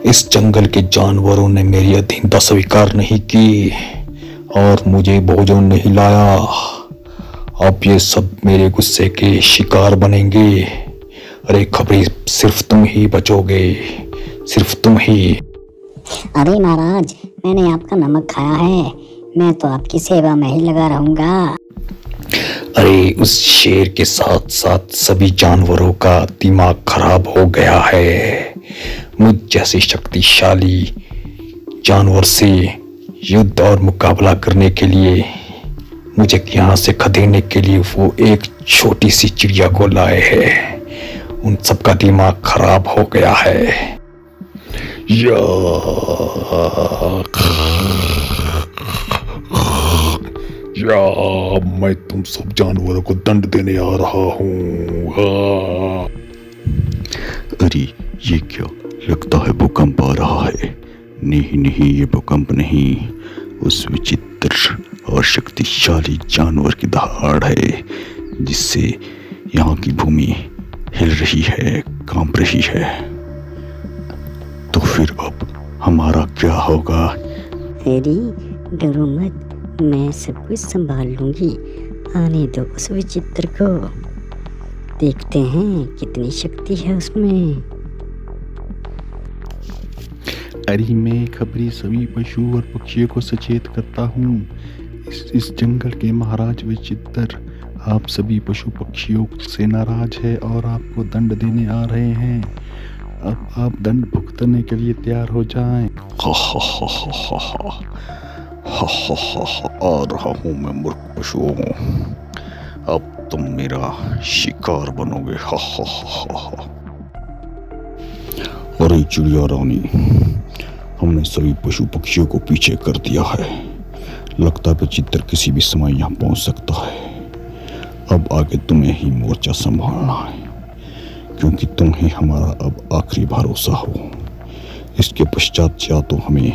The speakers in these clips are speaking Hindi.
इस जंगल के जानवरों ने मेरी अधीनता स्वीकार नहीं की और मुझे भोजन नहीं लाया। अब ये सब मेरे गुस्से के शिकार बनेंगे। अरे खबरी, सिर्फ तुम ही बचोगे, सिर्फ तुम ही। अरे महाराज, मैंने आपका नमक खाया है, मैं तो आपकी सेवा में ही लगा रहूंगा। अरे उस शेर के साथ साथ सभी जानवरों का दिमाग खराब हो गया है। मुझ जैसे शक्तिशाली जानवर से युद्ध और मुकाबला करने के लिए, मुझे यहाँ से खदेड़ने के लिए वो एक छोटी सी चिड़िया को लाए हैं। उन सबका दिमाग खराब हो गया है। मैं तुम सब जानवरों को दंड देने आ रहा हूँ। अरे ये क्या, लगता है भूकंप आ रहा है। नहीं नहीं, ये भूकंप नहीं, उस विचित्र और शक्तिशाली जानवर की दहाड़ है जिससे यहाँ की भूमि हिल रही है, कांप रही है। तो फिर अब हमारा क्या होगा? अरे डरो मत, मैं सब कुछ संभाल लूंगी। आने दो उस विचित्र को, देखते हैं कितनी शक्ति है उसमें। अरे मैं खबरी सभी पशु और पक्षियों को सचेत करता हूँ। इस जंगल के महाराज विचित्र आप सभी पशु पक्षियों से नाराज है और आपको दंड देने आ रहे हैं। अब आप दंड भुगतने के लिए तैयार हो जाएं। आ रहा हूँ मैं मूर्ख पशुओं, अब तुम मेरा शिकार बनोगे। अरे चिड़िया रानी, हमने सभी पशु पक्षियों को पीछे कर दिया है। लगता है विचित्र किसी भी समय यहाँ पहुँच सकता है। अब आगे तुम्हें ही मोर्चा संभालना है, क्योंकि तुम ही हमारा अब आखिरी भरोसा हो। इसके पश्चात या तो हमें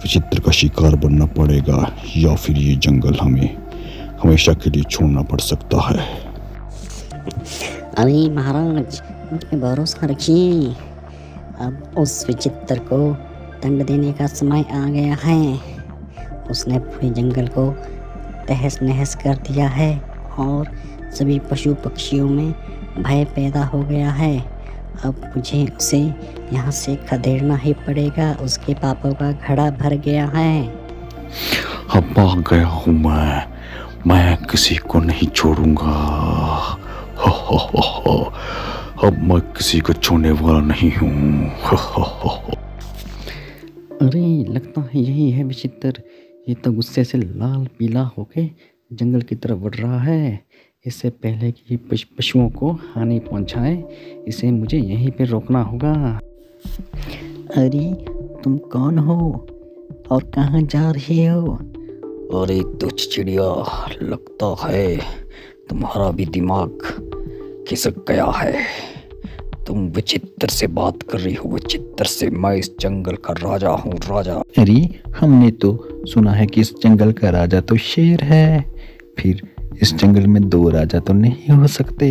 विचित्र का शिकार बनना पड़ेगा या फिर ये जंगल हमें हमेशा के लिए छोड़ना पड़ सकता है। अरे महाराज, मुझ पे भरोसा रखिए। अब उस विचित्र को दंड देने का समय आ गया है। उसने पूरे जंगल को तहस नहस कर दिया है और सभी पशु पक्षियों में भय पैदा हो गया है। अब मुझे उसे यहाँ से खदेड़ना ही पड़ेगा। उसके पापों का घड़ा भर गया है। अब आ गया हूँ मैं किसी को नहीं छोड़ूंगा। अब मैं किसी को छोड़ने वाला नहीं हूँ। अरे लगता है यही है विचित्र। ये तो गुस्से से लाल पीला होके जंगल की तरफ बढ़ रहा है। इससे पहले कि पशुओं को हानि पहुंचाए, इसे मुझे यहीं पे रोकना होगा। अरे तुम कौन हो और कहाँ जा रहे हो? अरे तुझ चिड़िया, लगता है तुम्हारा भी दिमाग खिसक गया है। तुम विचित्र से बात कर रही हो। विचित्र से? मैं इस जंगल का राजा हूँ, राजा। अरे हमने तो सुना है कि इस जंगल का राजा तो शेर है, फिर इस जंगल में दो राजा तो नहीं हो सकते।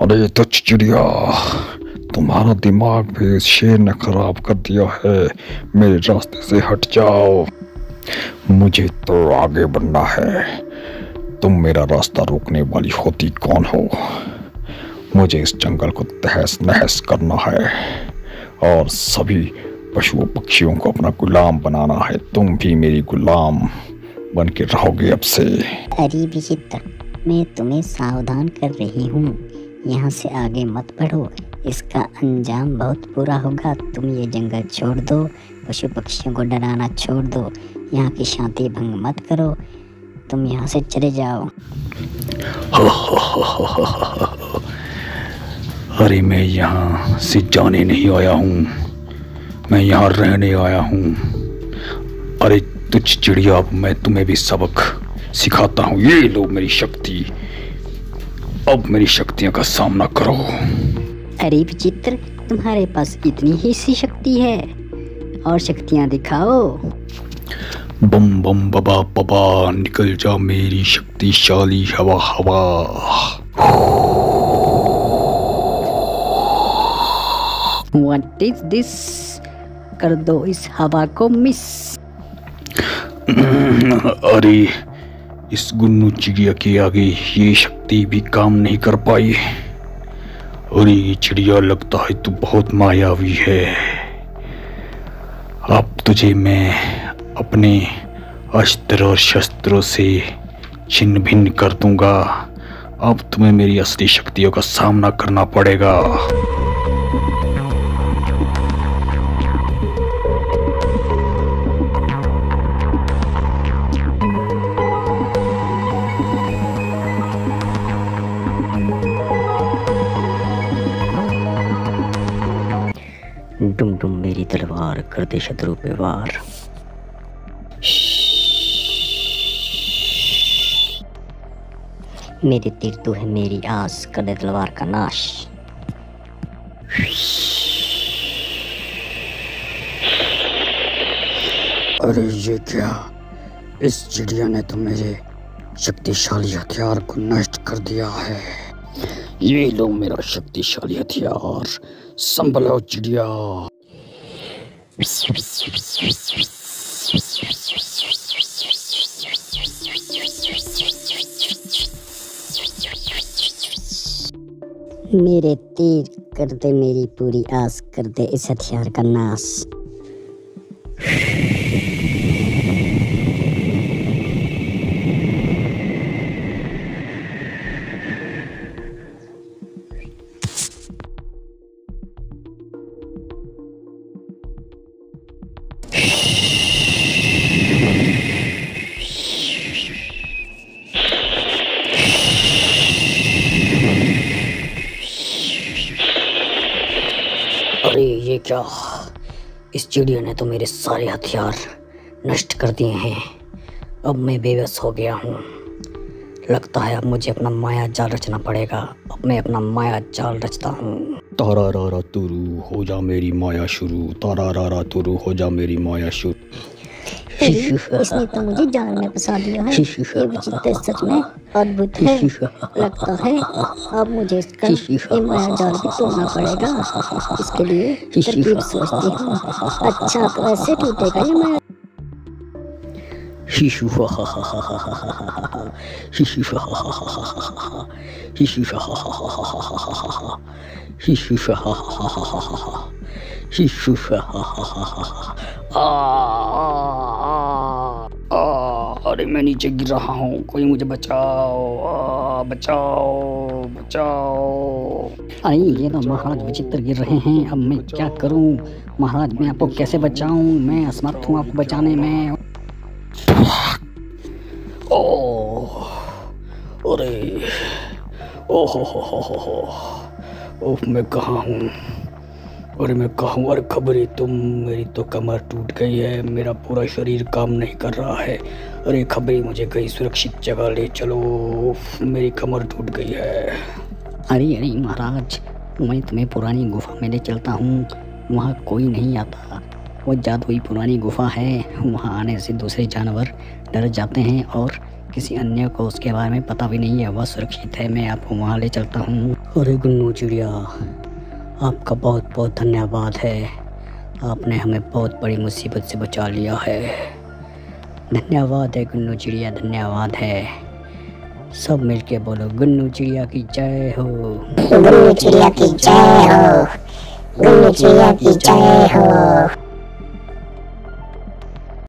अरे तुझ चिड़िया, तुम्हारा दिमाग भी इस शेर ने खराब कर दिया है। मेरे रास्ते से हट जाओ, मुझे तो आगे बढ़ना है। तुम मेरा रास्ता रोकने वाली होती कौन हो? मुझे इस जंगल को तहस नहस करना है और सभी पशुओं पक्षियों को अपना गुलाम बनाना है। तुम भी मेरी गुलाम बन के रहोगे अब से। अरे विचित्र, मैं तुम्हें सावधान कर रही हूँ, यहाँ से आगे मत बढ़ो। इसका अंजाम बहुत बुरा होगा। तुम ये जंगल छोड़ दो, पशु पक्षियों को डराना छोड़ दो, यहाँ की शांति भंग मत करो। तुम यहाँ से चले जाओ। अरे मैं यहाँ से जाने नहीं आया हूँ, मैं यहाँ रहने आया हूँ। अरे तुझ चिड़िया, अब मैं तुम्हें भी सबक सिखाता हूँ। ये लो मेरी शक्ति, अब मेरी शक्तियों का सामना करो। अरे विचित्र, तुम्हारे पास इतनी ही सी शक्ति है? और शक्तियाँ दिखाओ। बम बम बबा बबा, निकल जा मेरी शक्तिशाली हवा हवा। What is this? कर दो इस हवा को मिस। अरे इस गुन्नू चिड़िया के आगे ये शक्ति भी काम नहीं कर पाई। अरे ये चिड़िया लगता है तू बहुत मायावी है। अब तुझे मैं अपने अस्त्र और शस्त्रों से छिन्न भिन्न कर दूंगा। अब तुम्हें मेरी असली शक्तियों का सामना करना पड़ेगा। डुम डुम मेरी तलवार कर दे शत्रु पे वार। मेरे तीर तू है मेरी आस, कर दे तलवार का नाश। अरे ये क्या? इस चिड़िया ने तो मेरे शक्तिशाली हथियार को नष्ट कर दिया है। ये लो मेरा शक्तिशाली हथियार, संभलो चिड़िया। मेरे तीर कर दे मेरी पूरी आस, कर दे इस हथियार का नाश। अरे ये क्या? इस चिड़िया ने तो मेरे सारे हथियार नष्ट कर दिए हैं। अब मैं बेबस हो गया हूँ। लगता है अब मुझे अपना माया जाल रचना पड़ेगा। अब मैं अपना माया जाल रचता हूँ। तारा रारा तुरु हो जा मेरी माया शुरू, तारा रारा तुरु हो जा मेरी माया शुरू। इसने तो मुझे जाल में फंसा दिया है। ये विचित्र सच में अद्भुत है। लगता है अब मुझे इसका ये माया जाल भी तोड़ना पड़ेगा। इसके लिए तरकीब सोचती हूँ। अच्छा तो ऐसे टूटेगा ये माया। अरे मैं नीचे गिर रहा हूँ, कोई मुझे बचाओ। बचाओ बचाओ। अरे ये तो महाराज विचित्र गिर रहे हैं। अब मैं क्या करूं? महाराज मैं आपको कैसे बचाऊं? मैं असमर्थ हूं आपको बचाने में। ओह अरे ओह मैं कहाँ हूँ? अरे मैं कहाँ हूँ? अरे खबरी तुम, मेरी तो कमर टूट गई है, मेरा पूरा शरीर काम नहीं कर रहा है। अरे खबरी मुझे कहीं सुरक्षित जगह ले चलो, मेरी कमर टूट गई है। अरे महाराज मैं तुम्हें पुरानी गुफा में ले चलता हूँ। वहाँ कोई नहीं आता। वो जादुई पुरानी गुफा है। वहाँ आने से दूसरे जानवर डर जाते हैं और किसी अन्य को उसके बारे में पता भी नहीं है। वह सुरक्षित है। मैं आपको वहाँ ले चलता हूँ। अरे गुन्नू चिड़िया, आपका बहुत बहुत धन्यवाद है। आपने हमें बहुत बड़ी मुसीबत से बचा लिया है। धन्यवाद है गुन्नू चिड़िया, धन्यवाद है। सब मिलके बोलो गुन्नू चिड़िया की जय हो। गुन्नू चिड़िया की जय हो। गुन्नू चिड़िया की जय हो।